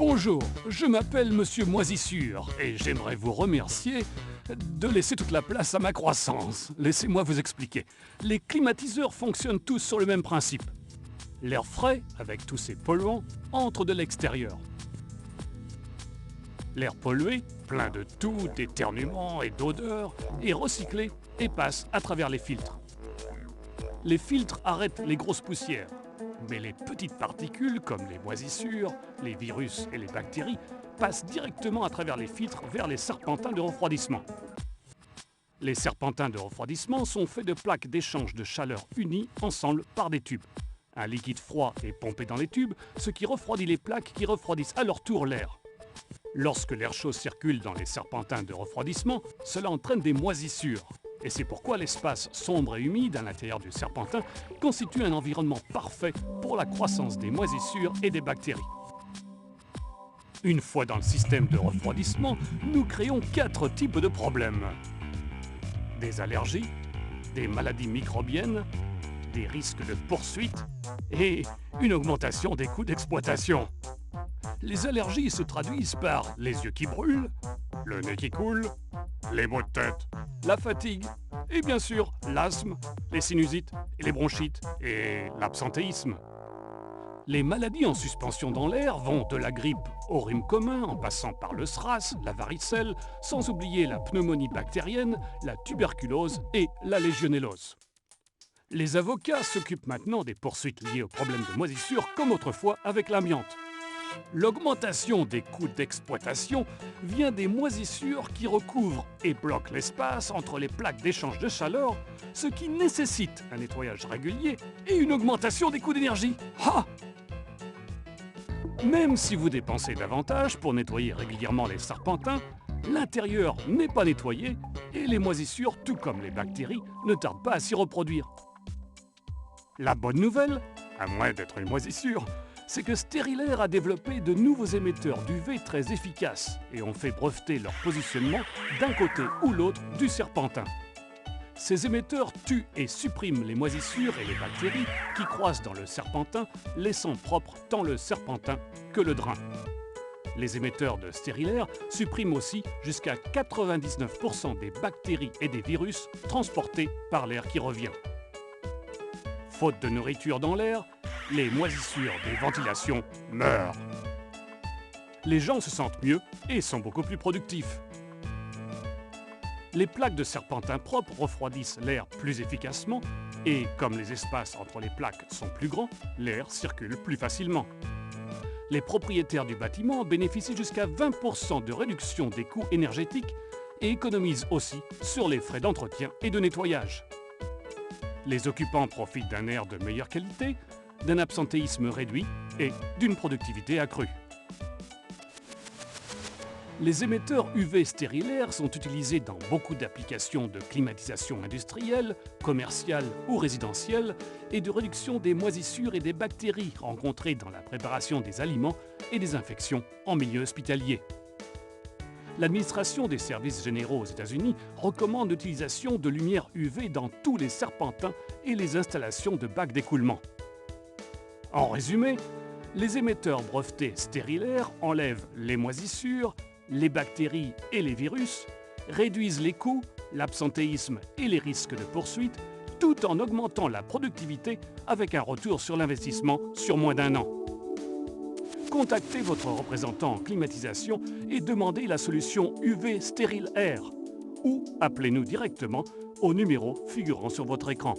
Bonjour, je m'appelle Monsieur Moisissure et j'aimerais vous remercier de laisser toute la place à ma croissance. Laissez-moi vous expliquer. Les climatiseurs fonctionnent tous sur le même principe. L'air frais, avec tous ses polluants, entre de l'extérieur. L'air pollué, plein de toux, d'éternuements et d'odeurs, est recyclé et passe à travers les filtres. Les filtres arrêtent les grosses poussières, mais les petites particules comme les moisissures, les virus et les bactéries passent directement à travers les filtres vers les serpentins de refroidissement. Les serpentins de refroidissement sont faits de plaques d'échange de chaleur unies ensemble par des tubes. Un liquide froid est pompé dans les tubes, ce qui refroidit les plaques qui refroidissent à leur tour l'air. Lorsque l'air chaud circule dans les serpentins de refroidissement, cela entraîne des moisissures. Et c'est pourquoi l'espace sombre et humide à l'intérieur du serpentin constitue un environnement parfait pour la croissance des moisissures et des bactéries. Une fois dans le système de refroidissement, nous créons 4 types de problèmes. Des allergies, des maladies microbiennes, des risques de poursuite et une augmentation des coûts d'exploitation. Les allergies se traduisent par les yeux qui brûlent, le nez qui coule, les maux de tête, la fatigue et bien sûr l'asthme, les sinusites et les bronchites et l'absentéisme. Les maladies en suspension dans l'air vont de la grippe au rhume commun en passant par le SRAS, la varicelle, sans oublier la pneumonie bactérienne, la tuberculose et la légionellose. Les avocats s'occupent maintenant des poursuites liées aux problèmes de moisissure comme autrefois avec l'amiante. L'augmentation des coûts d'exploitation vient des moisissures qui recouvrent et bloquent l'espace entre les plaques d'échange de chaleur, ce qui nécessite un nettoyage régulier et une augmentation des coûts d'énergie. Ah! Même si vous dépensez davantage pour nettoyer régulièrement les serpentins, l'intérieur n'est pas nettoyé et les moisissures, tout comme les bactéries, ne tardent pas à s'y reproduire. La bonne nouvelle, à moins d'être une moisissure, c'est que Sterilair a développé de nouveaux émetteurs d'UV très efficaces et ont fait breveter leur positionnement d'un côté ou l'autre du serpentin. Ces émetteurs tuent et suppriment les moisissures et les bactéries qui croissent dans le serpentin, laissant propre tant le serpentin que le drain. Les émetteurs de Sterilair suppriment aussi jusqu'à 99% des bactéries et des virus transportés par l'air qui revient. Faute de nourriture dans l'air, les moisissures des ventilations meurent. Les gens se sentent mieux et sont beaucoup plus productifs. Les plaques de serpentin propres refroidissent l'air plus efficacement et, comme les espaces entre les plaques sont plus grands, l'air circule plus facilement. Les propriétaires du bâtiment bénéficient jusqu'à 20% de réduction des coûts énergétiques et économisent aussi sur les frais d'entretien et de nettoyage. Les occupants profitent d'un air de meilleure qualité, d'un absentéisme réduit et d'une productivité accrue. Les émetteurs UV Sterilair sont utilisés dans beaucoup d'applications de climatisation industrielle, commerciale ou résidentielle et de réduction des moisissures et des bactéries rencontrées dans la préparation des aliments et des infections en milieu hospitalier. L'administration des services généraux aux États-Unis recommande l'utilisation de lumière UV dans tous les serpentins et les installations de bacs d'écoulement. En résumé, les émetteurs brevetés Sterilair enlèvent les moisissures, les bactéries et les virus, réduisent les coûts, l'absentéisme et les risques de poursuite, tout en augmentant la productivité avec un retour sur l'investissement sur moins d'1 an. Contactez votre représentant en climatisation et demandez la solution UV Sterilair ou appelez-nous directement au numéro figurant sur votre écran.